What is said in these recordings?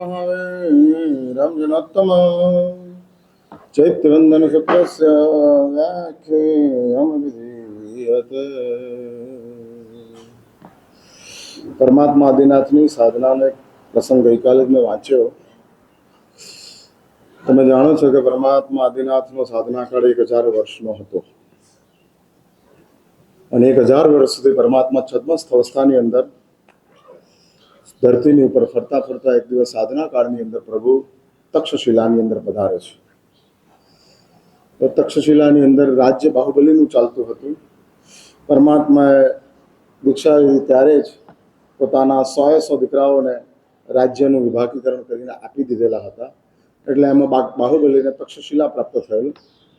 रंजनोत्तम चैत्यवंदन शुक्लस्य व्याख्येयम विधीयते। પરમાત્મા આદિનાથની સાધનાનો એક પ્રસંગ ગઈકાલે જ મેં વાંચ્યો. તમે જાણો છો કે પરમાત્મા આદિનાથનો સાધના કાળ 1000 વર્ષનો હતો અને 1000 વર્ષ સુધી પરમાત્મા છદ્મસ્થ અવસ્થાની અંદર ધરતીની ઉપર ફરતા ફરતા એક દિવસ સાધના કાળની અંદર પ્રભુ તક્ષશિલાની અંદર પધારે છે. તો તક્ષશિલાની અંદર રાજ્ય બાહુબલીનું ચાલતું હતું. પરમાત્માએ દીક્ષા લીધી ત્યારે જ પોતાના 100 દીકરાઓને રાજ્યનું વિભાગીકરણ કરીને આપી દીધેલા હતા. એટલે એમાં બાહુબલીને તક્ષશિલા પ્રાપ્ત થયેલું,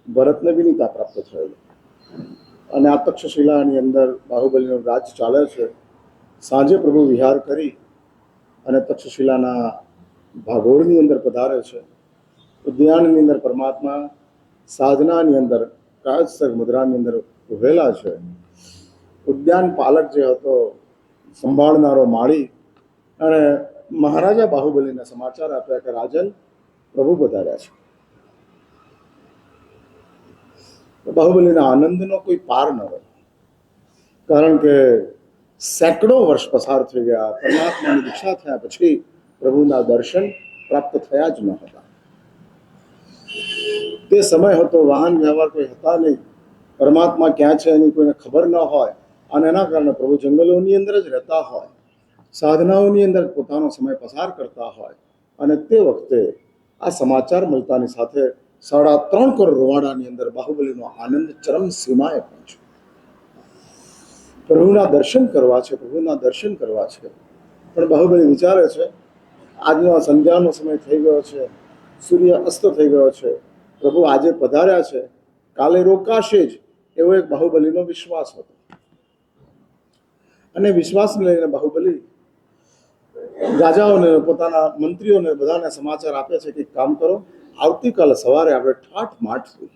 ભરતને વિનીતા પ્રાપ્ત થયેલું. અને આ તક્ષશિલાની અંદર બાહુબલીનું રાજ ચાલે છે. સાંજે પ્રભુ વિહાર કરી અને તક્ષશિલાના ભાગોળની અંદર પધારે છે. ઉદ્યાનની અંદર પરમાત્મા સાધનાની અંદર કાયસ્થ મુદ્રાની અંદર ઉભેલા છે. ઉદ્યાન પાલક જે હતો, સંભાળનારો માળી, અને મહારાજા બાહુબલીને સમાચાર આપ્યા કે રાજન પ્રભુ પધાર્યા છે. બાહુબલીના આનંદનો કોઈ પાર ન રહ્યો, કારણ કે સેંકડો વર્ષ પસાર થઈ ગયા. પરમાત્માની દીક્ષા થયા પછી પ્રભુના દર્શન પ્રાપ્ત થયા જ ન હતા. તે સમય હતો, વાહન વ્યવહાર કોઈ હતા નહીં, પરમાત્મા ક્યાં છે એની કોઈને ખબર ન હોય, અને એના કારણે પ્રભુ જંગલોની અંદર જ રહેતા હોય, સાધનાઓની અંદર પોતાનો સમય પસાર કરતા હોય. અને તે વખતે આ સમાચાર મળતાની સાથે 3.5 કરોડ રૂવાડાની અંદર બાહુબલીનો આનંદ ચરમ સીમાએ પહોંચ્યો. પ્રભુના દર્શન કરવા છે, પ્રભુના દર્શન કરવા છે. પણ બાહુબલી વિચારે છે, આજનો સંધ્યાનો સમય થઈ ગયો છે, સૂર્ય અસ્ત થઈ ગયો છે, પ્રભુ આજે પધાર્યા છે, કાલે રોકાશે જ, એવો એક બાહુબલીનો વિશ્વાસ હતો. અને વિશ્વાસને લઈને બાહુબલી રાજાઓને, પોતાના મંત્રીઓને, બધાને સમાચાર આપે છે કે કામ કરો, આવતીકાલે સવારે આપણે ઠાઠ માઠથી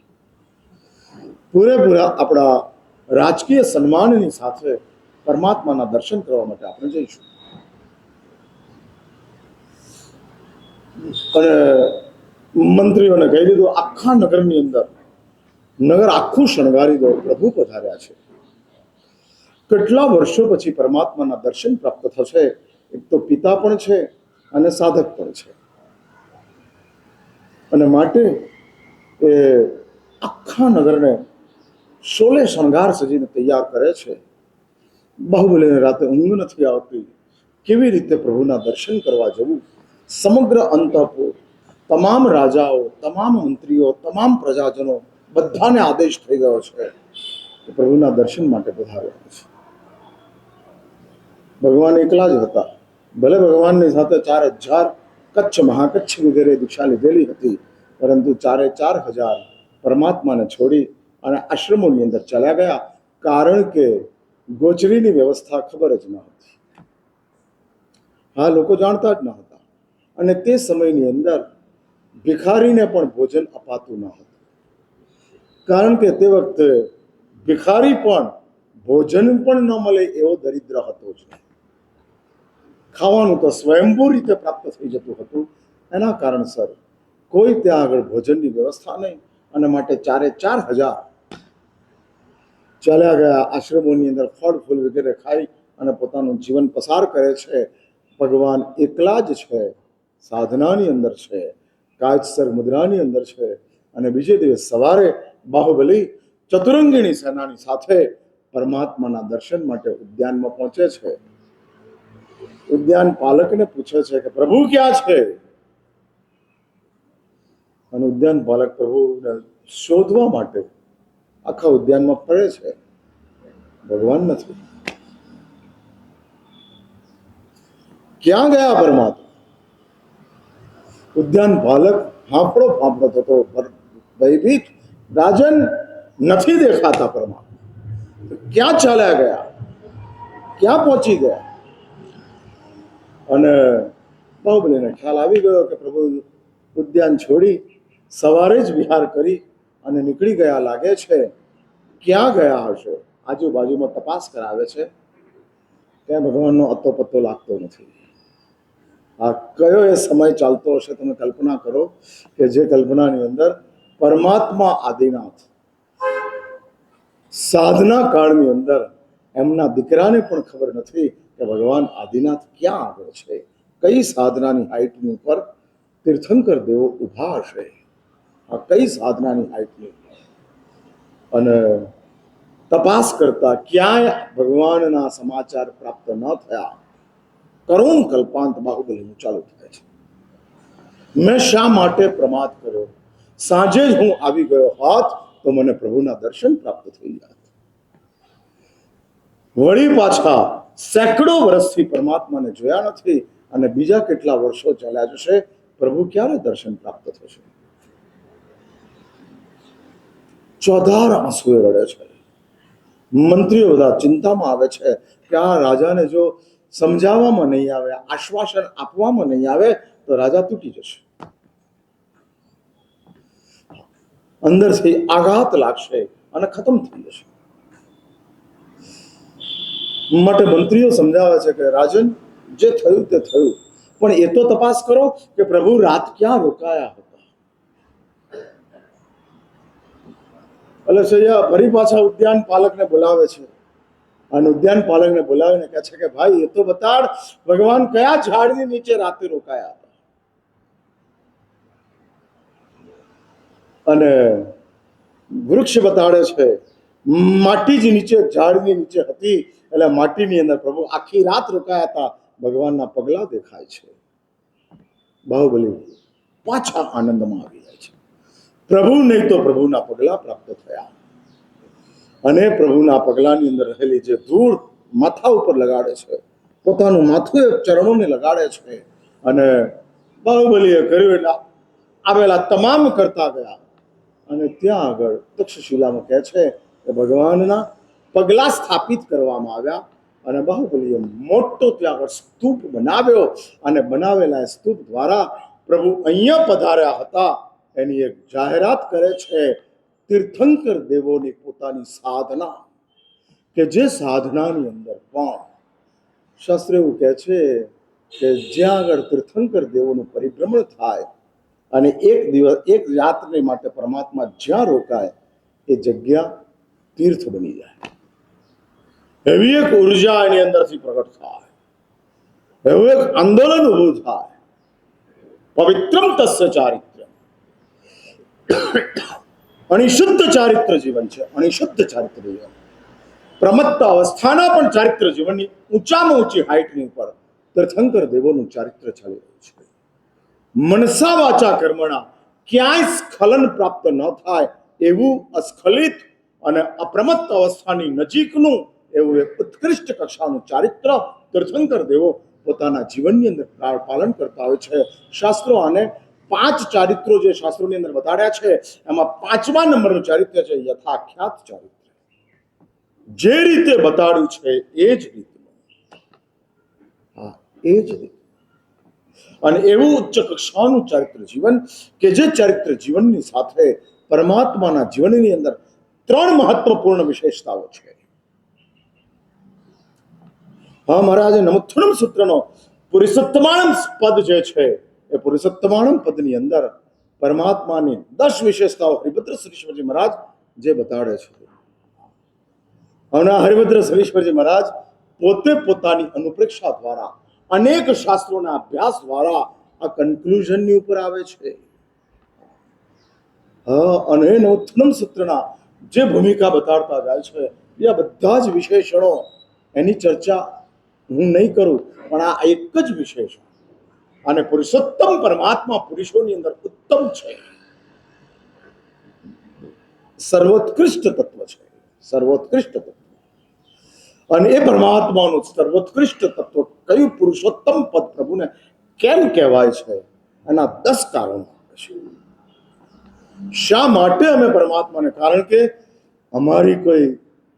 પૂરેપૂરા આપણા રાજકીય સન્માનની સાથે પરમાત્માના દર્શન કરવા માટે આપણે જઈશું. અને મંત્રીઓને કહી દીધું, આખા નગરની અંદર નગર આખું શણગારી દો, પ્રભુ પધાર્યા છે. કેટલા વર્ષો પછી પરમાત્માના દર્શન પ્રાપ્ત થશે. એક તો પિતા પણ છે અને સાધક પણ છે, અને માટે એ આખા નગરને શોલે શણગાર સજીને તૈયાર કરે છે. બાહુબલીને રાતે ઊંઘ નથી આવતી, કેવી રીતે પ્રભુના દર્શન કરવા જવું. સમગ્ર અંતઃપુર, તમામ રાજાઓ, તમામ મંત્રીઓ, તમામ પ્રજાજનો, બધાને આદેશ થઈ ગયો છે કે પ્રભુના દર્શન માટે પધારવાનું છે. ભગવાન એકલા જ હતા. ભલે ભગવાનની સાથે 4000 કચ્છ મહાકચ્છ વગેરે દીક્ષા લીધેલી હતી, પરંતુ 4000 પરમાત્માને છોડી અને આશ્રમોની અંદર ચાલ્યા ગયા, કારણ કે ગોચરીની વ્યવસ્થા ખબર જ ન હતી. હા, લોકો જાણતા જ ન હતા. અને તે સમયની અંદર ભિખારીને પણ ભોજન અપાતું ન હતું, કારણ કે તે વખતે ભિખારી પણ ભોજન પણ ન મળે એવો દરિદ્ર હતો જ. ખાવાનું તો સ્વયંભૂ રીતે પ્રાપ્ત થઈ જતું હતું. એના કારણસર કોઈ ત્યાં આગળ ભોજનની વ્યવસ્થા નહીં, અને માટે 4000 ચાલ્યા ગયા. આશ્રમોની અંદર ફળ ફૂલ વગેરે ખાઈ અને પોતાનું જીવન પસાર કરે છે. ભગવાન એકલા જ છે, સાધનાની અંદર છે, કાયસ્થ મુદ્રાની અંદર છે. અને બીજે દિવસ સવારે બાહુબલી ચતુરંગીણી સેનાની સાથે પરમાત્માના દર્શન માટે ઉદ્યાનમાં પહોંચે છે. ઉદ્યાન પાલકને પૂછે છે કે પ્રભુ ક્યાં છે? અને ઉદ્યાન પાલક પ્રભુને શોધવા માટે આખા ઉદ્યાનમાં ફરે છે. ભગવાન નથી. ક્યાં ગયા પરમાત્મા? ઉદ્યાન પાલક હાંફળો ફાંફળો થતો, ભયભીત, રાજન નથી દેખાતા પરમાત્મા. ક્યાં ચાલ્યા ગયા? ક્યાં પહોંચી ગયા? અને બાહુબલીને ખ્યાલ આવી ગયો કે પ્રભુ ઉદ્યાન છોડી સવારે જ વિહાર કરી અને નીકળી ગયા લાગે છે. ક્યાં ગયા હશે? આજુબાજુમાં તપાસ કરાવે છે, ત્યાં ભગવાનનો અતો પત્તો લાગતો નથી. આ કયો એ સમય ચાલતો હશે, તમે કલ્પના કરો કે જે કલ્પનાની અંદર પરમાત્મા આદિનાથ સાધના કાળની અંદર એમના દીકરાને પણ ખબર નથી કે ભગવાન આદિનાથ ક્યાં આગળ છે, કઈ સાધનાની હાઈટની ઉપર તીર્થંકર દેવો ઊભા હશે, આ કઈ સાધનાની હાઈટની ઉપર. અને તપાસ કરતા ક્યાંય ભગવાનના સમાચાર પ્રાપ્ત ન થયા. કરુણ કલ્પાંત બાહુબલીનું ચાલુ થાય છે. મેં શા માટે પ્રમાદ કર્યો? સાંજે જ હું આવી ગયો હોત તો મને પ્રભુના દર્શન પ્રાપ્ત થઈ જાત. વળી પાછા સેંકડો વર્ષથી પરમાત્માને જોયા નથી અને બીજા કેટલા વર્ષો ચાલ્યા જશે, પ્રભુ ક્યારે દર્શન પ્રાપ્ત થશે? ચોધાર આંસુએ રડે છે. મંત્રીઓ બધા ચિંતામાં આવે છે કે આ રાજાને જો સમજાવવામાં નહીં આવે, આશ્વાસન આપવામાં નહીં આવે તો રાજા તૂટી જશે, અંદરથી આઘાત લાગશે અને ખતમ થઈ જશે. માટે મંત્રીઓ સમજાવે છે કે રાજન, જે થયું તે થયું, પણ એ તો તપાસ કરો કે પ્રભુ રાત ક્યાં રોકાયા હતા. એટલે સૈયા ફરી પાછા ઉદ્યાન પાલકને બોલાવે છે અને ઉદ્યાન પાલકને બોલાવીને કહે છે કે ભાઈ એ તો બતાડ, ભગવાન કયા ઝાડની નીચે રાતે રોકાયા હતા. અને વૃક્ષ બતાડે છે, માટી જ નીચે ઝાડની નીચે હતી, એટલે માટીની અંદર પ્રભુ આખી રાત રોકાયા હતા. ભગવાનના પગલા દેખાય છે. બાહુબલી પાછા આનંદમાં આવી જાય છે. પ્રભુ નહીં તો પ્રભુના પગલા પ્રાપ્ત થયા. અને પ્રભુના પગલાની અંદર રહેલી જે ધૂળ માથા ઉપર લગાડે છે, પોતાનું માથું એ ચરણોને લગાડે છે. અને બાહુબલીએ કર્યું એટલે આવેલા તમામ કરતા ગયા. અને ત્યાં આગળ તક્ષશિલામાં કહે છે કે ભગવાનના પગલા સ્થાપિત કરવામાં આવ્યા અને બાહુબલીએ મોટો ત્યાં આગળ સ્તૂપ બનાવ્યો અને બનાવેલા સ્તૂપ દ્વારા પ્રભુ અહીંયા પધાર્યા હતા એની એક જાહેરાત કરે છે. તીર્થંકર દેવોની પોતાની સાધના, કે જે સાધનાની અંદર પણ શાસ્ત્ર એવું કહે છે કે જ્યાં આગળ તીર્થંકર દેવોનું પરિભ્રમણ થાય અને એક દિવસ એક રાત્રિ માટે પરમાત્મા જ્યાં રોકાય એ જગ્યા તીર્થ બની જાય. એવી એક ઉર્જા એની અંદરથી પ્રગટ થાય, એવું એક આંદોલન ઊભું થાય. પવિત્રમ તસ્ય ચારિત્ર્ય, અનિશુદ્ધ ચારિત્ર જીવન છે. અનિશુદ્ધ ચારિત્ર જીવન પ્રમત્ત અવસ્થાના પણ ચારિત્ર જીવનની ઊંચામાં ઊંચી હાઈટની ઉપર તીર્થંકર દેવોનું ચારિત્ર ચાલી રહ્યું છે. મનસા વાચા કર્મણા ક્યાંય સ્ખલન પ્રાપ્ત ન થાય એવું અસ્ખલિત અને અપ્રમત્ત અવસ્થાની નજીકનું એવું એક ઉત્કૃષ્ટ કક્ષાનું ચારિત્ર તીર્થંકર દેવો પોતાના જીવનની અંદર પાલન કરતા હોય છે. શાસ્ત્રો આને 5 ચારિત્રો જે શાસ્ત્રોની અંદર બતાડ્યા છે એમાં 5મા નંબરનું ચારિત્ર છે યથાખ્યાત ચારિત્ર. જે રીતે બતાડ્યું છે એ જ રીતનું, હા એ જ રીતે. અને એવું ઉચ્ચ કક્ષાનું ચારિત્ર જીવન કે જે ચારિત્ર જીવનની સાથે પરમાત્માના જીવનની અંદર 3 મહત્વપૂર્ણ વિશેષતાઓ છે. હા મહારાજ, નમુત્થનમ સૂત્રનો પુરુષોત્તમાણમ પદ જે છે એ પુરુષોત્તમાણમ પદની અંદર પરમાત્માની 10 વિશેષતાઓ હરિભદ્ર શ્રીશ્વરજી મહારાજ જે બતાડે છે. અને હરિભદ્ર શ્રીશ્વરજી મહારાજ પોતે પોતાની અનુપ્રેક્ષા દ્વારા અનેક શાસ્ત્રોના અભ્યાસ દ્વારા આ કન્ક્લુઝનની ઉપર આવે છે. અને નમુત્થનમ સૂત્રના જે ભૂમિકા બતાડતા જાય છે એ બધા જ વિશેષણો એની ચર્ચા હું નહીં કરું, પણ આ એક જ વિશેષણ અને પુરુષોત્તમ પરમાત્મા પુરુષોની અંદર ઉત્તમ છે, સર્વોત્કૃષ્ટ તત્વ છે, સર્વોત્કૃષ્ટ તત્વ. અને એ પરમાત્માનું સર્વોત્કૃષ્ટ તત્વ કયું પુરુષોત્તમ પદ પ્રભુને કેમ કહેવાય છે એના 10 કારણો છે. શા માટે અમે પરમાત્માને? કારણ કે અમારી કોઈ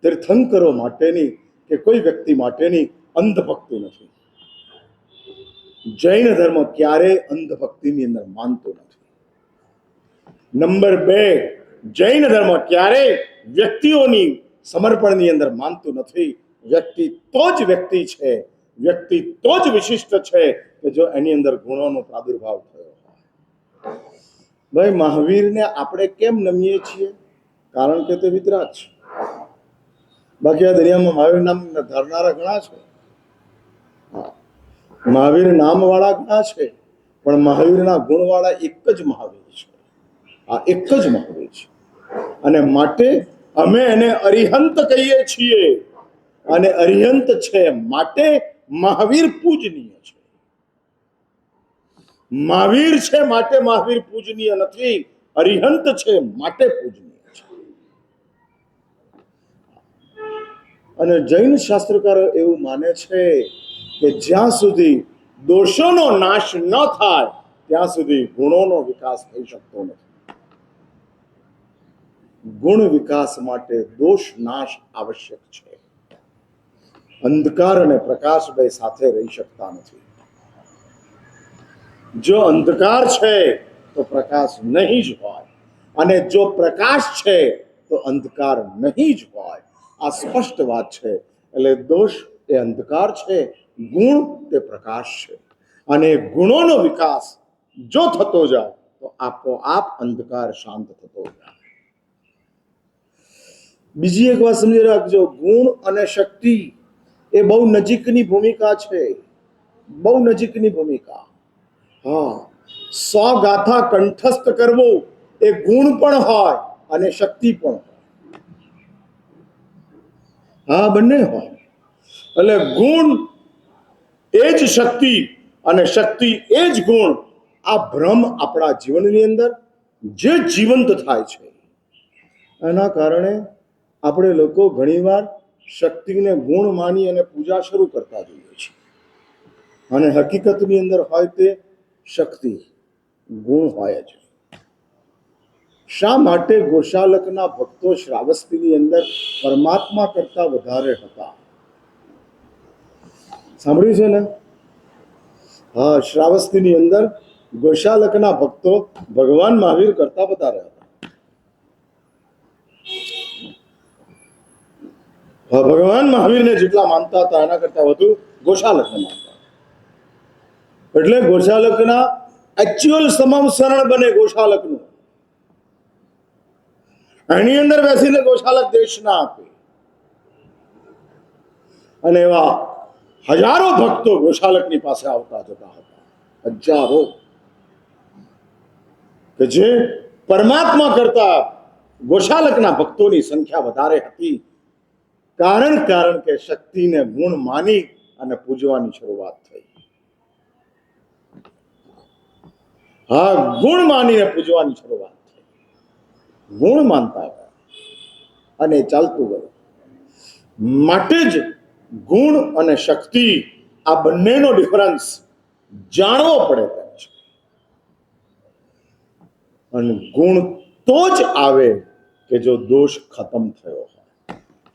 તીર્થંકરો માટેની કે કોઈ વ્યક્તિ માટેની અંધભક્તિ નથી. જૈન ધર્મ ક્યારેય અંધભક્તિની અંદર માનતો નથી. નંબર 2, જૈન ધર્મ ક્યારેય વ્યક્તિઓની સમર્પણની અંદર માનતું નથી. વ્યક્તિ તો જ વ્યક્તિ છે વ્યક્તિ તો જ વિશિષ્ટ છે કે જો એની અંદર ગુણોનો પ્રાદુર્ભાવ થયો હોય. ભાઈ, મહાવીરને આપણે કેમ નમીએ છીએ? કારણ કે તે વિતરાગ છે. બાકી આ દુનિયામાં મહાવીર નામ ધરનારા ઘણા છે, મહાવીર નામ વાળા ઘણા છે, પણ મહાવીરના ગુણ વાળા એક જ મહાવીર છે. આ એક જ મહાવીર છે. અને માટે અમે એને અરિહંત કહીએ છીએ. અને અરિહંત છે માટે મહાવીર પૂજનીય છે. મહાવીર છે માટે મહાવીર પૂજનીય નથી, અરિહંત છે માટે પૂજનીય છે. અને જૈન શાસ્ત્રકારો એવું માને છે કે જ્યાં સુધી દોષોનો નાશ ન થાય ત્યાં સુધી ગુણોનો વિકાસ થઈ શકતો નથી. ગુણ વિકાસ માટે દોષ નાશ આવશ્યક છે. અંધકાર અને પ્રકાશ બે સાથે રહી શકતા નથી. જો અંધકાર છે તો પ્રકાશ નહીં જ હોય, અને જો પ્રકાશ છે તો અંધકાર નહીં જ હોય. આ સ્પષ્ટ વાત છે. એટલે દોષ એ અંધકાર છે, ગુણ તે પ્રકાશ છે. અને ગુણોનો વિકાસ જો થતો જાય તો આપોઆપ અંધકાર શાંત થતો જાય. બીજી એક વાત સમજી રાખજો, ગુણ અને શક્તિ એ બહુ નજીકની ભૂમિકા છે, બહુ નજીકની ભૂમિકા. હા, 100 ગાથા કંઠસ્થ કરવો એ ગુણ પણ હોય અને શક્તિ પણ હોય. હા, બંને હોય. એટલે ગુણ એ જ શક્તિ અને શક્તિ એ જ ગુણ. આ ભ્રમ આપણા જીવનની અંદર જે જીવંત થાય છે, એના કારણે આપણે લોકો ઘણીવાર શક્તિને ગુણ માની અને પૂજા શરૂ કરતા જોઈએ છીએ, અને હકીકતની અંદર હોય તે શક્તિ, ગુણ હોય જ. શા માટે ગોશાલકના ભક્તો શ્રાવસ્તીની અંદર પરમાત્મા કરતા વધારે હતા? સાંભળ્યું છે ને? હા, શ્રાવસ્તીની અંદર ગોશાલકના ભક્તો ભગવાન મહાવીર કરતા વધારે હતા. ભગવાન મહાવીરને જેટલા માનતા હતા એના કરતા વધુ ગોશાલકને માનતા. એટલે ગોશાલકના એકચ્યુઅલ સમમ શરણ બને ગોશાલકનું. એની અંદર બેસીને ગોશાલક દેશના આપે. અને એવા હજારો ભક્તો ગોશાલકની પાસે આવતા જતા હતા, હજારો, કે જે પરમાત્મા કરતા ગોશાલકના ભક્તોની સંખ્યા વધારે હતી. કારણ કે શક્તિને ગુણ માની અને પૂજવાની શરૂઆત થઈ. હા, ગુણ માનીને પૂજવાની શરૂઆત થઈ. ગુણ માનતા હતા અને ચાલતું ગયું. માટે જ ગુણ અને શક્તિ આ બંનેનો ડિફરન્સ જાણવો પડે તેમ છે. અને ગુણ તો જ આવે કે જો દોષ ખતમ થયો હોય.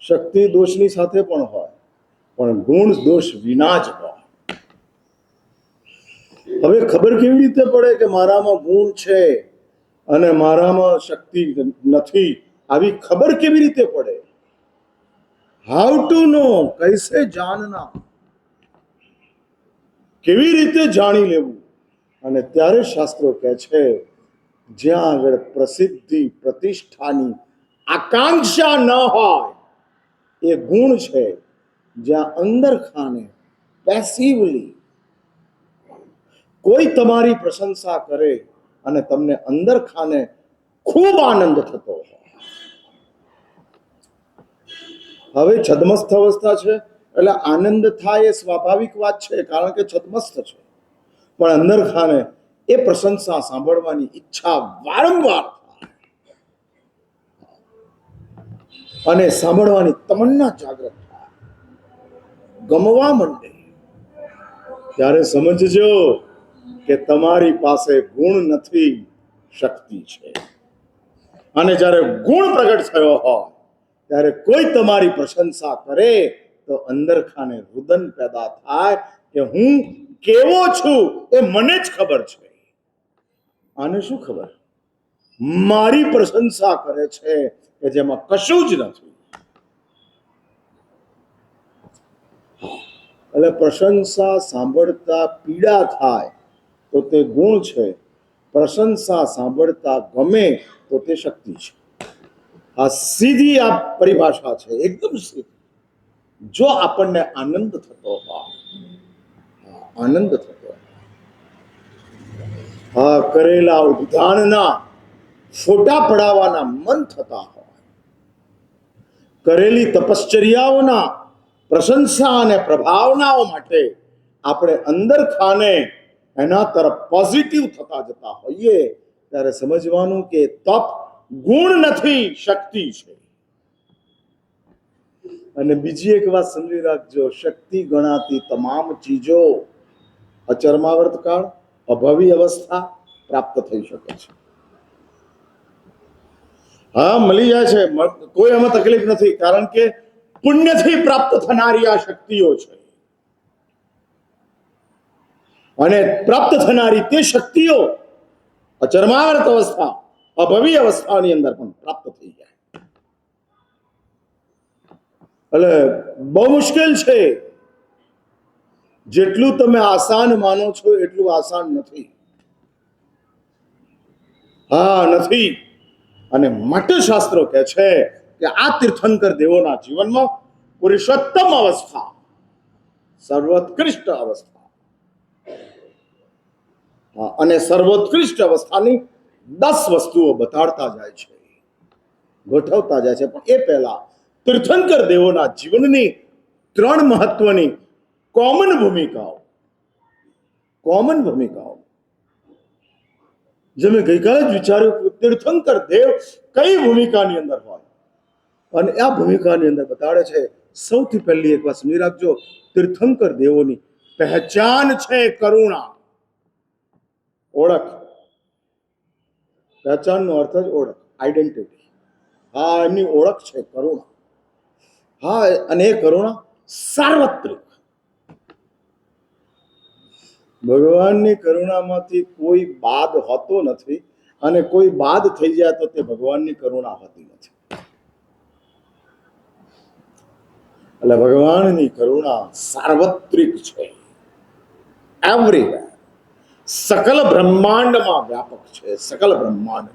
શક્તિ દોષની સાથે પણ હોય, પણ ગુણ દોષ વિના જ હોય. હવે ખબર કેવી રીતે પડે કે મારામાં ગુણ છે અને મારામાં શક્તિ નથી? આવી ખબર કેવી રીતે પડે? હાઉ ટુ નો, કૈસે જાનના, કેવી રીતે જાણી લેવું? અને ત્યારે શાસ્ત્રો કહે છે જ્યાં આગળ પ્રસિદ્ધિ પ્રતિષ્ઠાની આકાંક્ષા ન હોય એ ગુણ છે. જ્યાં અંદર ખાને પેસિવલી કોઈ તમારી પ્રશંસા કરે અને તમને અંદર ખાને ખૂબ આનંદ થતો હોય. હવે છદ્મસ્થ અવસ્થા છે એટલે આનંદ થાય એ સ્વાભાવિક વાત છે, કારણ કે છદ્મસ્થ છે. પણ અંદર ખાને એ પ્રશંસા સાંભળવાની ઈચ્છા વારંવાર થાય અને સાંભળવાની તમન્ના જાગૃત થાય, ગમવા માંડે. ત્યારે સમજજો કે તમારી પાસે ગુણ નથી, શક્તિ છે. અને જ્યારે ગુણ પ્રગટ થયો હોય ત્યારે કોઈ તમારી પ્રશંસા કરે તો અંદર ખાને રુદન પેદા થાય કે હું કેવો છું એ મને જ ખબર છે. આને શું ખબર? મારી પ્રશંસા કરે છે કે જેમાં કશું જ નથી. એટલે પ્રશંસા સાંભળતા પીડા થાય તો તે ગુણ છે, પ્રશંસા સાંભળતા ગમે તો તે શક્તિ છે. આ સીધી આ પરિભાષા છે, એકદમ સીધી. જો આપણને આનંદ થતો હોય, આનંદ થતો હોય, હા, કરેલા ઉદ્ધાનના ફોટા પડાવવાના મન થતા હોય, કરેલી તપશ્ચર્યાઓના પ્રશંસા અને પ્રભાવનાઓ માટે આપણે અંદર ખાને એના તરફ પોઝિટિવ થતા જતા હોઈએ, ત્યારે સમજવાનું કે તપ ગુણ નથી, શક્તિ છે. અને બીજી એક વાત સમજી રાખજો, શક્તિ ગણાતી તમામ ચીજો અચર્માવર્ત કાળ, અભાવી અવસ્થા પ્રાપ્ત થઈ શકે છે. હા, મળી જાય છે, કોઈ એમાં તકલીફ નથી, કારણ કે પુણ્યથી પ્રાપ્ત થનારી આ શક્તિઓ છે. અને પ્રાપ્ત થનારી તે શક્તિઓ અચર્માવર્ત અવસ્થા, અભવી અવસ્થાની અંદર પણ પ્રાપ્ત થઈ જાય. એટલે બહુ મુશ્કેલ છે. જેટલું તમે આસાન માનો છો એટલું આસાન નથી. હા, નથી. અને માટે શાસ્ત્રો કહે છે કે આ તીર્થંકર દેવોના જીવનમાં પુરુષોત્તમ અવસ્થા, સર્વોત્કૃષ્ટ અવસ્થા, અને સર્વોત્કૃષ્ટ અવસ્થાની 10 વસ્તુઓ બતાડતા જાય છે, ગોઠવતા જાય છે. પણ એ પહેલા તીર્થંકર દેવોના જીવનની 3 મહત્વની કોમન ભૂમિકાઓ જે મેં ગઈકાલે જ વિચાર્યું કે તીર્થંકર દેવ કઈ ભૂમિકાની અંદર હોય, અને આ ભૂમિકાની અંદર બતાડે છે. સૌથી પહેલી એક વાત સમજી રાખજો, તીર્થંકર દેવોની પહેચાન છે કરુણા, ઓળખ. પહેચાનનો અર્થ જ ઓળખ, આઈડેન્ટિટી. હા, એમની ઓળખ છે કરુણા. હા, અને એ કરુણા સાર્વત્રિક. ભગવાનની કરુણામાંથી કોઈ બાદ હોતો નથી, અને કોઈ બાદ થઈ જાય તો તે ભગવાનની કરુણા હોતી નથી. એટલે ભગવાનની કરુણા સાર્વત્રિક છે, એવરીવેર, સકલ બ્રહ્માંડમાં વ્યાપક છે, સકલ બ્રહ્માંડ.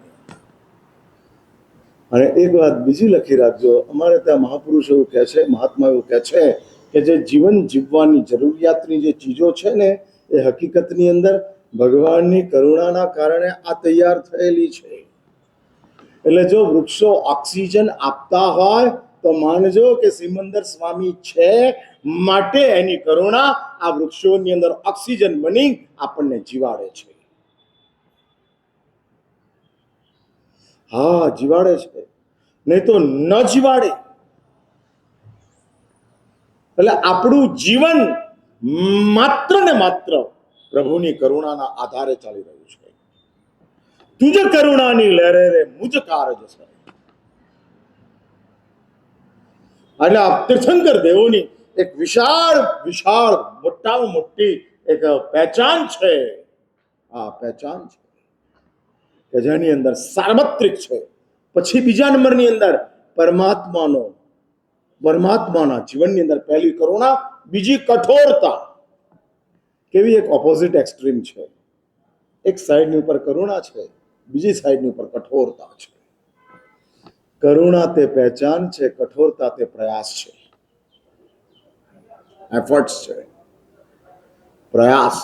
અને એક વાત બીજી લખી રાખજો, અમારે ત્યાં મહાપુરુષ એવું કહે છે, મહાત્મા એવું કહે છે કે જે જીવન જીવવાની જરૂરિયાતની જે ચીજો છે ને, એ હકીકતની અંદર ભગવાનની કરુણાના કારણે આ તૈયાર થયેલી છે. એટલે જો વૃક્ષો ઓક્સિજન આપતા હોય તો માનજો કે સિમંદર સ્વામી છે, માટે એની કરુણા આ વૃક્ષોની અંદર ઓક્સિજન બની આપણને જીવાડે છે. હા, જીવાડે છે, નહીં તો ન જીવાડે. એટલે આપણું જીવન માત્ર ને માત્ર પ્રભુની કરુણાના આધારે ચાલી રહ્યું છે. તુજ કરુણાની લહેરે રે મુજ કારજ છે. એટલે આ તીર્થંકર દેવોની એક વિશાળ મોટામાં મોટી એક પહેચાન છે. આ પહેચાન છે કે જેની અંદર સાર્વત્રિક છે. પછી બીજા નંબરની અંદર પરમાત્માના જીવનની અંદર પહેલી કરુણા, બીજી કઠોરતા. કેવી એક ઓપોઝિટ એક્સ્ટ્રીમ છે. એક સાઈડની ઉપર કરુણા છે, બીજી સાઈડની ઉપર કઠોરતા છે. કરુણા તે પહેચાન છે, કઠોરતા તે પ્રયાસ છે, એફર્ટ્સ છે, પ્રયાસ.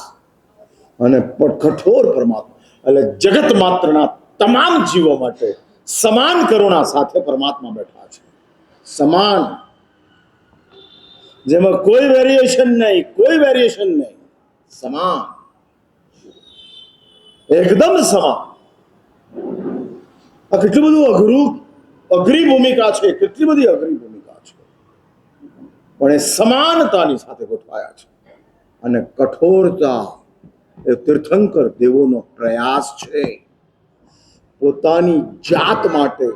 અને કઠોર પરમાત્મા એટલે જગત માત્રના તમામ જીવો માટે સમાન કરુણા સાથે પરમાત્મા બેઠા છે, સમાન, જેમાં કોઈ વેરિએશન નહીં, સમાન, એકદમ સમાન. આ કેટલું બધું અઘરી ભૂમિકા છે, કેટલી બધી અઘરી ભૂમિકા છે, પણ એ સમાનતાની સાથે ગોઠવાયા છે. અને કઠોરતા એ તીર્થંકર દેવોનો પ્રયાસ છે. પોતાની જાત માટે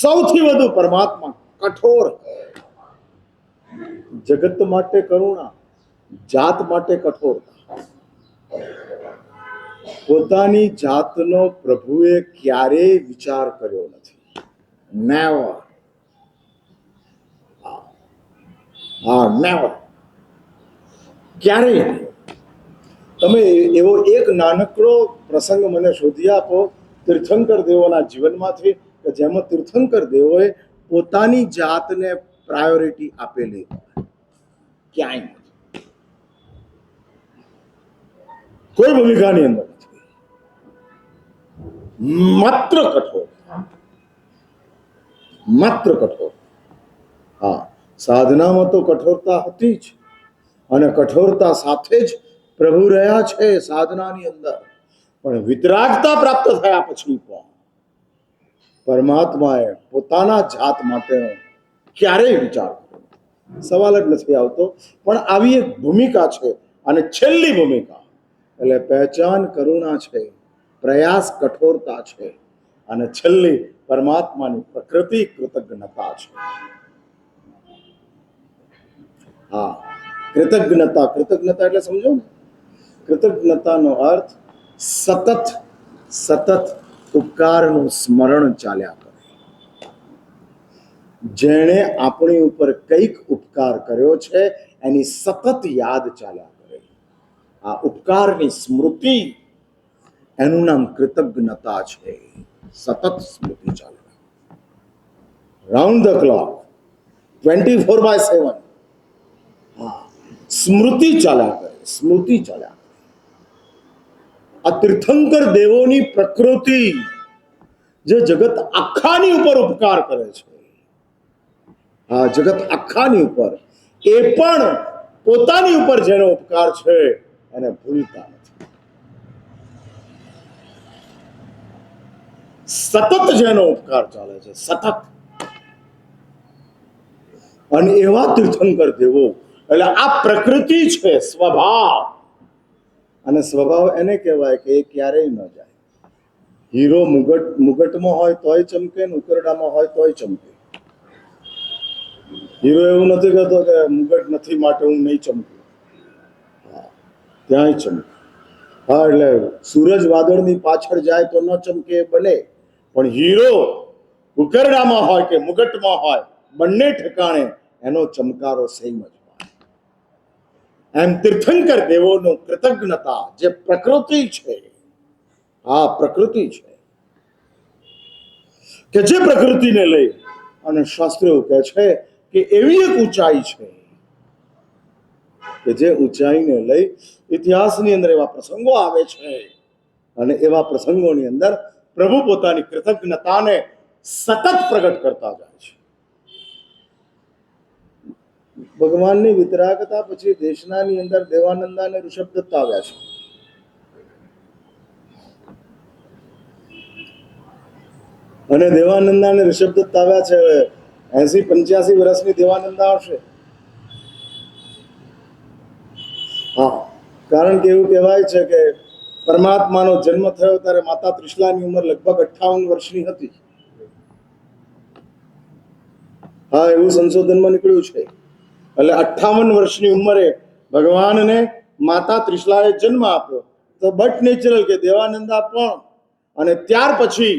સૌથી વધુ પરમાત્મા કઠોર, જગત માટે કરુણા, જાત માટે કઠોરતા. પોતાની જાતનો પ્રભુએ ક્યારેય વિચાર કર્યો નથી, નેવર. નેવર. ક્યારેય નહીં. તમે એવો એક નાનકડો પ્રસંગ મને શોધી આપો તીર્થંકર દેવોના જીવનમાંથી કે જેમાં તીર્થંકર દેવોએ પોતાની જાતને પ્રાયોરિટી આપેલી હોય. ક્યાંય નથી. કોઈ ભૂમિકાની અંદર નથી. માત્ર કઠોર, માત્ર કઠોર. હા, સાધનામાં તો કઠોરતા હતી જ, અને કઠોરતા સાથે જ પ્રભુ રહ્યા છે સાધનાની અંદર. પણ વિતરાગતા પ્રાપ્ત થયા પછી પણ પરમાત્માએ પોતાના જાત માટેનો ક્યારેય વિચાર કર્યો. સવાલ જ નથી આવતો. પણ આવી એક ભૂમિકા છે, અને છેલ્લી ભૂમિકા એટલે પહેચાન કરુણા છે, પ્રયાસ કઠોરતા છે, અને છેલ્લી પરમાત્માની પ્રકૃતિ કૃતજ્ઞતા છે. હા, કૃતજ્ઞતા. કૃતજ્ઞતા એટલે સમજો ને, કૃતજ્ઞતાનો અર્થ સતત સતત ઉપકારનું સ્મરણ ચાલ્યા કરે. જેણે આપણી ઉપર કંઈક ઉપકાર કર્યો છે એની સતત યાદ ચાલ્યા કરે. આ ઉપકારની સ્મૃતિ, એનું નામ કૃતજ્ઞતા છે. સતત સ્મૃતિ ચાલે, રાઉન્ડ ધ ક્લોક, 24/7. હા, સ્મૃતિ ચાલ્યા કરે, સ્મૃતિ ચાલ્યા કરે. આ તીર્થંકર દેવોની પ્રકૃતિ જે જગત આખાની ઉપર ઉપકાર કરે છે, આ જગત આખાની ઉપર, એ પણ પોતાની ઉપર જેનો ઉપકાર છે એને ભૂલતા નથી. સતત જેનો ઉપકાર ચાલે છે, સતત. અને એવા તીર્થંકર દેવો, એટલે આ પ્રકૃતિ છે, સ્વભાવ. અને સ્વભાવ એને કહેવાય કે એ ક્યારેય ન જાય. હીરો મુગટમાં હોય તોય ચમકે, ને ઉકરડામાં હોય તોય ચમકે. હીરો એવું નથી કહેતો કે મુગટ નથી માટે હું નહીં ચમકું. હા, ત્યાંય ચમકે. હા, એટલે સૂરજ વાદળની પાછળ જાય તો ન ચમકે બને, પણ હીરો ઉકરડામાં હોય કે મુગટમાં હોય, બંને ઠેકાણે એનો ચમકારો સેમ જ હોય. એમ તીર્થંકર દેવોનો કૃતજ્ઞતા જે પ્રકૃતિ છે, આ પ્રકૃતિ છે કે જે પ્રકૃતિને લઈ અને શાસ્ત્રો એવું કહે છે કે એવી એક ઊંચાઈ છે કે જે ઊંચાઈને લઈ ઇતિહાસની અંદર એવા પ્રસંગો આવે છે, અને એવા પ્રસંગોની અંદર પ્રભુ પોતાની કૃતજ્ઞતાને સતત પ્રગટ કરતા જાય છે. ભગવાનની વિતરાગતા પછી દેશનાની અંદર દેવાનંદા અને ઋષભદત્ત આવ્યા છે. અને દેવાનંદા અને ઋષભદત્ત આવ્યા છે. 80-85 વર્ષની દેવાનંદા આવશે. હા, કારણ કે એવું કહેવાય છે કે પરમાત્માનો જન્મ થયો ત્યારે માતા ત્રિશલાની ઉંમર લગભગ 58 વર્ષની હતી. હા, એવું સંશોધનમાં નીકળ્યું છે. એટલે 58 વર્ષની ઉંમરે ભગવાનને માતા ત્રિશલાએ જન્મ આપ્યો. તો બટ નેચરલ કે દેવાનંદા પણ, અને ત્યાર પછી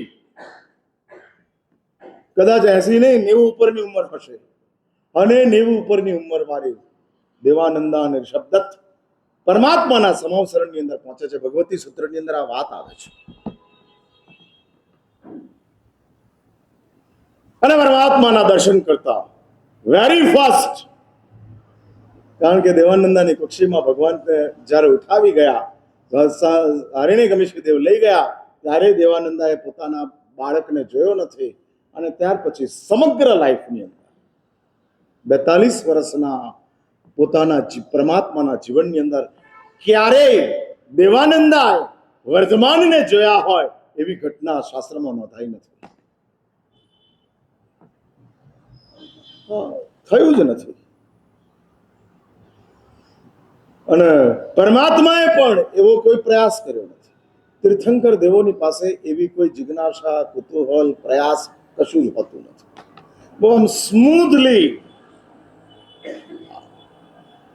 કદાચ 80 નહીં, 90 ઉપરની ઉંમર હશે. અને 90 ઉપરની ઉંમર વાળી દેવાનંદા અને ઋષભદત્ત પરમાત્માના સમાવસરણની અંદર પહોંચે છે. ભગવતી સૂત્રની અંદર આ વાત આવે છે. અને પરમાત્માના દર્શન કરતા વેરી ફાસ્ટ, કારણ કે દેવાનંદાની કુક્ષીમાં ભગવાનને જ્યારે ઉઠાવી ગયા, હારિણી ગમિષ્ઠ દેવ લઈ ગયા, ત્યારે દેવાનંદાએ પોતાના બાળકને જોયો નથી. અને ત્યાર પછી સમગ્ર લાઈફની અંદર 42 વર્ષના પોતાના પરમાત્માના જીવનની અંદર ક્યારેય દેવાનંદાએ વર્ધમાનને જોયા હોય એવી ઘટના શાસ્ત્રમાં નોંધાઈ નથી. થયું જ નથી. અને પરમાત્માએ પણ એવો કોઈ પ્રયાસ કર્યો નથી. તીર્થંકર દેવોની પાસે એવી કોઈ જિજ્ઞાસા, કુતૂહલ, પ્રયાસ કશું જ હોતું નથી. બહુ આમ સ્મૂધલી,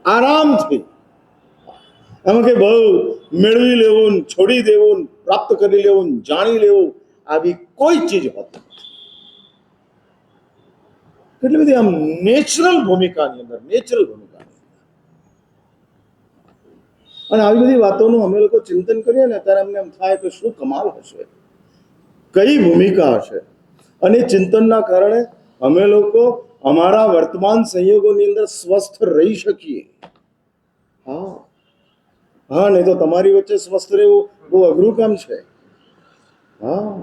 આરામથી, એમાં કે બહુ મેળવી લેવું, છોડી દેવું, પ્રાપ્ત કરી લેવું, જાણી લેવું, આવી કોઈ ચીજ હોતી નથી. કેટલી બધી આમ નેચરલ ભૂમિકાની અંદર, નેચરલ ભૂમિકા. અને આવી બધી વાતોનું અમે લોકો ચિંતન કરીએ ને ત્યારે અમને એમ થાય કે શું કમાલ હશે, કઈ ભૂમિકા હશે. અને ચિંતનના કારણે અમે લોકો અમારા વર્તમાન સંયોગોની અંદર સ્વસ્થ રહી શકીએ. હા હા, નહીં તો તમારી વચ્ચે સ્વસ્થ રહેવું બહુ અઘરું કામ છે. હા,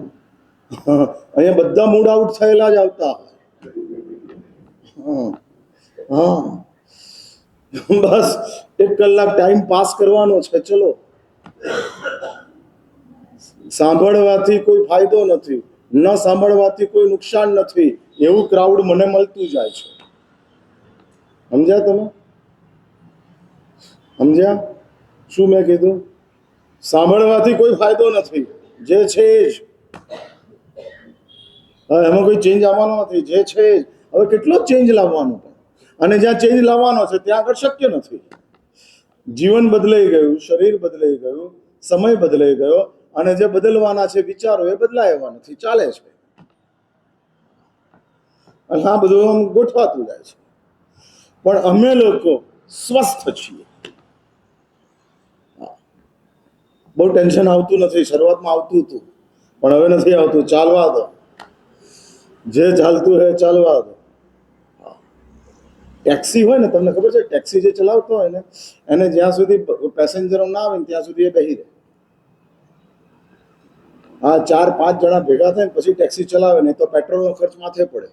અહીંયા બધા મૂડ આઉટ થયેલા જ આવતા. હા હા, બસ 1 કલાક ટાઈમ પાસ કરવાનો છે. ચલો, સાંભળવાથી કોઈ ફાયદો નથી, ન સાંભળવાથી કોઈ નુકસાન નથી, એવું ક્રાઉડ મને મળતું જાય છે. સમજ્યા તમે? સમજ્યા શું મેં કીધું? સાંભળવાથી કોઈ ફાયદો નથી, જે છે જ. એમાં કોઈ ચેન્જ આવવાનો નથી, જે છે જ. હવે કેટલો ચેન્જ લાવવાનો પણ, અને જ્યાં ચેન્જ લાવવાનો છે ત્યાં આગળ શક્ય નથી. જીવન બદલાઈ ગયું, શરીર બદલાઈ ગયું, સમય બદલાઈ ગયો, અને જે બદલવાના છે વિચારો એ બદલાયા નથી, ચાલે છે. અને આ બધું આમ ગોઠવાતું જાય છે. પણ અમે લોકો સ્વસ્થ છીએ. બહુ ટેન્શન આવતું નથી. શરૂઆતમાં આવતું હતું, પણ હવે નથી આવતું. ચાલવા દો, જે ચાલતું હોય ચાલવા દો. ટેક્સી હોય ને, તમને ખબર છે, ટેક્સી જે ચલાવતો હોય ને, એને જ્યાં સુધી પેસેન્જરો ના આવે ને ત્યાં સુધી એ બેસી રહે. આ 4-5 જણા ભેગા થાય ને પછી ટેક્સી ચલાવે, નહીં તો પેટ્રોલનો ખર્ચ માથે પડે.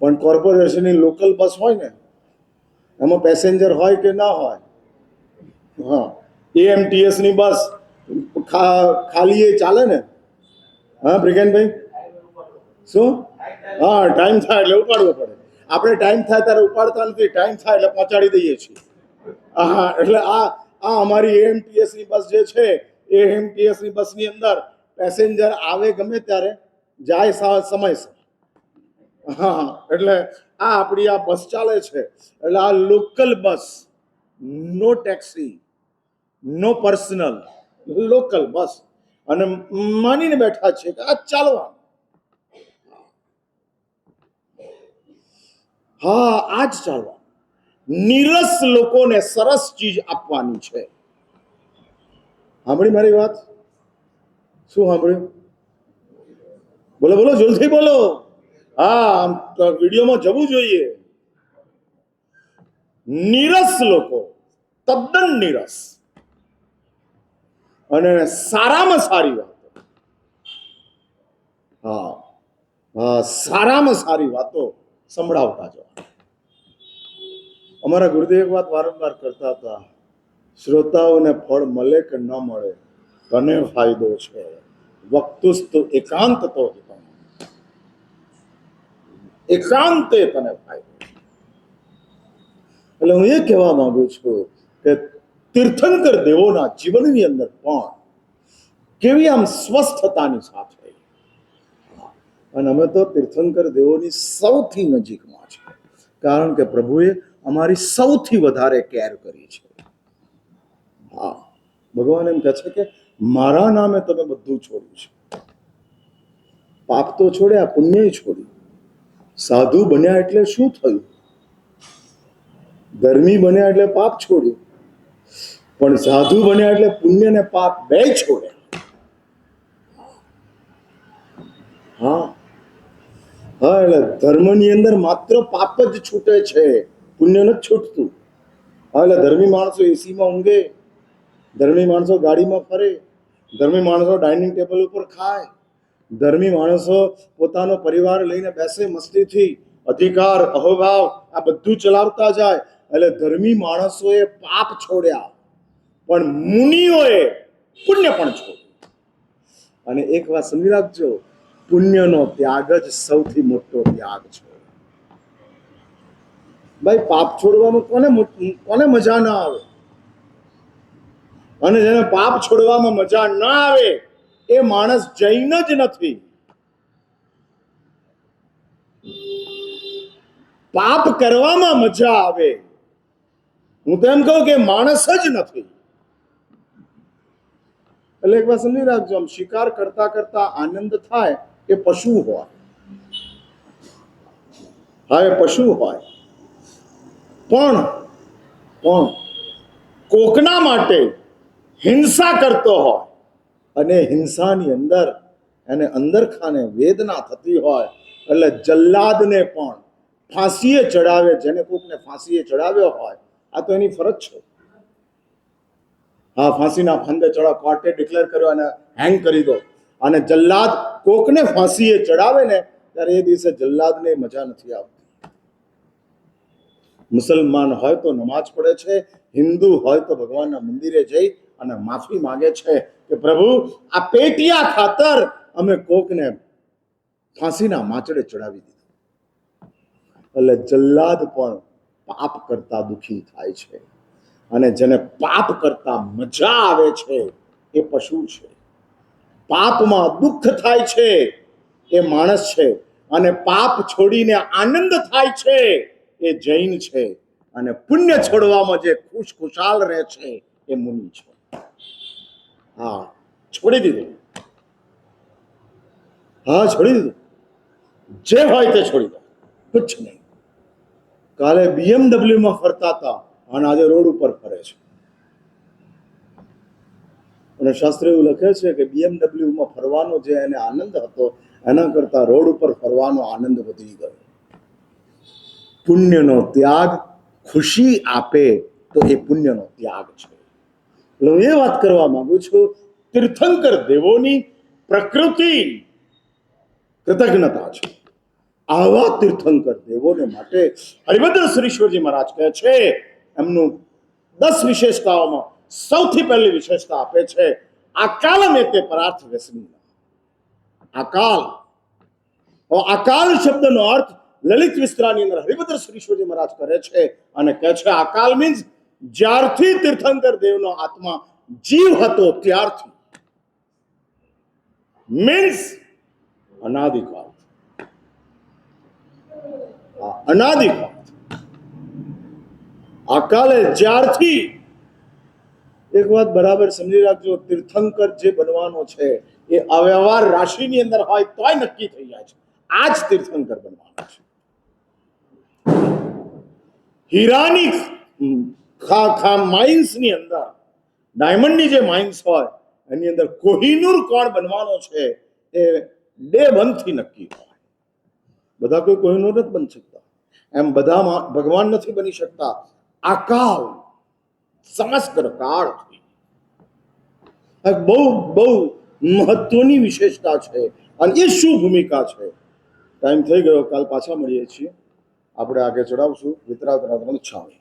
પણ કોર્પોરેશનની લોકલ બસ હોય ને, એમાં પેસેન્જર હોય કે ના હોય, હા, AMTS ની બસ ખાલી એ ચાલે ને. હા બ્રિગેનભાઈ, શું? હા, ટાઈમ થાય એટલે ઉપાડવો પડે. આપણે ટાઈમ થાય ત્યારે ઉપાડતા નથી, ટાઈમ થાય એટલે પહોંચાડી દઈએ છીએ. હા, એટલે આ અમારી AMTS ની બસ જે છે, AMTS ની બસની અંદર પેસેન્જર આવે ગમે ત્યારે, જાય સમયસર. હા, એટલે આ આપણી આ બસ ચાલે છે. એટલે આ લોકલ બસ, નો ટેક્સી, નો પર્સનલ, લોકલ બસ. અને માનીને બેઠા છે કે આ ચાલવાનું. હા, આ જ ચાલવાનું. નીરસ લોકોને સરસ ચીજ આપવાની છે. સાંભળી મારી વાત? શું સાંભળ્યું? બોલો બોલો, જલ્દી બોલો. હા, વિડીયોમાં જવું જોઈએ. નીરસ લોકો, તદ્દન નીરસ, અને સારામાં સારી વાતો. હા હા, સારામાં સારી વાતો સંભળાવતા જવા. અમારા ગુરુદેવ એક વાત વારંવાર કરતા હતા, શ્રોતાઓને ફળ મળે કે ન મળે, તને ફાયદો છે. વક્તુસ્તુ એકાંત તો એકાંતે તને ફાયદો. એટલે હું એ કહેવા માંગુ છું કે તીર્થંકર દેવોના જીવનની અંદર પણ કેવી આમ સ્વસ્થતાની સાથે, અને અમે તો તીર્થંકર દેવોની સૌથી નજીકમાં છે, કારણ કે પ્રભુએ અમારી સૌથી વધારે કેર કરી છે. હા, ભગવાન એમ કહે છે કે મારા નામે તમે બધું છોડ્યું છે. પાપ તો છોડ્યા, પુણ્ય છોડ્યું. સાધુ બન્યા એટલે શું થયું? ધર્મી બન્યા એટલે પાપ છોડ્યું, પણ સાધુ બન્યા એટલે પુણ્ય ને પાપ બે છોડ્યા. હા હા, એટલે ધર્મની અંદર માત્ર પાપ જ છૂટે છે, પુણ્ય નથી છૂટતું. હા, એટલે ધર્મી માણસો એસીમાં ઊંઘે, ધર્મી માણસો ગાડીમાં ફરે, ધર્મી માણસો ડાઇનિંગ ટેબલ ઉપર ખાય, ધર્મી માણસો પોતાનો પરિવાર લઈને બેસે મસ્તીથી, અધિકાર અહોભાવ આ બધું ચલાવતા જાય. એટલે ધર્મી માણસોએ પાપ છોડ્યા, પણ મુનિઓએ પુણ્ય પણ છોડ્યું. અને એક વાત સમજી રાખજો, પુણ્યનો ત્યાગ જ સૌથી મોટો ત્યાગ છે. ભાઈ, પાપ છોડવામાં કોને મજા ના આવે? અને જેને પાપ છોડવામાં મજા ના આવે એ માણસ જૈન જ નથી. પાપ કરવામાં મજા આવે, હું તો એમ કહું કે માણસ જ નથી. એટલે એક વાત સમજી રાખજો, આમ શિકાર કરતા કરતા આનંદ થાય એ પશુ હોય. હા, એ પશુ હોય, પણ કોકના માટે હિંસા કરતો હોય અને હિંસાની અંદર એને અંદરખાને વેદના થતી હોય, એટલે જલ્લાદને પણ ફાંસીએ ચડાવે, જેને કોકને ફાંસીએ ચડાવ્યો હોય, આ તો એની ફરજ છે. હા, ફાંસીના ફંદે ચડાવ, કોર્ટે ડિક્લેર કર્યો અને હેંગ કરી દો. અને જલ્લાદ કોકને ફાંસીએ ચડાવે ને ત્યારે એ દિવસે જલ્લાદને મજા નથી આવતી. મુસલમાન હોય તો નમાજ પડે છે, હિન્દુ હોય તો ભગવાનના મંદિરે જઈ અને માફી માંગે છે કે પ્રભુ, આ પેટિયા ખાતર અમે કોકને ફાંસીના માચડે ચડાવી દીધું. એટલે જલ્લાદ પણ પાપ કરતા દુખી થાય છે, અને જેને પાપ કરતા મજા આવે છે એ પશુ છે. પાપમાં દુઃખ થાય છે એ માણસ છે, અને પાપ છોડીને આનંદ થાય છે એ જૈન છે, અને પુણ્ય છોડવામાં જે ખુશખુશાલ રહે છે એ મુનિ છે. હા, છોડી દીધું. હા, છોડી દીધું. જે હોય તે છોડી દો, કુછ નહીં. કાલે BMW માં ફરતા હતા અને આજે રોડ ઉપર ફરે છે. અને શાસ્ત્ર એવું લખે છે કે BMW માં ફરવાનો જે એને આનંદ હતો એના કરતા રોડ ઉપર ફરવાનો આનંદ વધી ગયો. પુણ્યનો ત્યાગ ખુશી આપે તો એ પુણ્યનો ત્યાગ છે. એટલે હું એ વાત કરવા માંગુ છું, તીર્થંકર દેવોની પ્રકૃતિ કૃતજ્ઞતા છે. આવા તીર્થંકર દેવોને માટે હરિભદ્ર શ્રીશ્વરજી મહારાજ કહે છે, એમનું 10 વિશેષતાઓમાં સૌથી પહેલી વિશેષતા આપે છે, અકાલમ એતે પરાર્થ વ્યસની. અકાલ, અકાલ શબ્દનો અર્થ લલિત વિસ્તરાની અંદર હરિભદ્ર શ્રીશ્વરજી મહારાજ કરે છે અને કહે છે અકાલ મીન્સ જ્યારથી તીર્થંકર દેવનો આત્મા જીવ હતો ત્યારથી, મીન્સ અનાદિકાળ. અનાદિકાળ અકાલે જ્યારથી. એક વાત બરાબર સમજી રાખજો, તીર્થંકર જે બનવાનો છે એ અવ્યવહાર રાશિની અંદર હોય તોય નક્કી થઈ જાય છે, આ જ તીર્થંકર બનવાનો છે. હીરાની માઇન્સની અંદર, ડાયમંડની જે માઇન્સ હોય એની અંદર કોહિનૂર કોણ બનવાનો છે એ ડે 1 થી નક્કી હોય. બધા કોઈ કોહિનૂર નથી બની શકતા, એમ બધા ભગવાન નથી બની શકતા. અકાલ, સમગ્ર કાળથી બહુ બહુ મહત્વની વિશેષતા છે, અને એ શું ભૂમિકા છે. ટાઈમ થઈ ગયો, કાલ પાછા મળીએ છીએ. આપણે આગળ ચડાવશું વિતરાગ છાણી.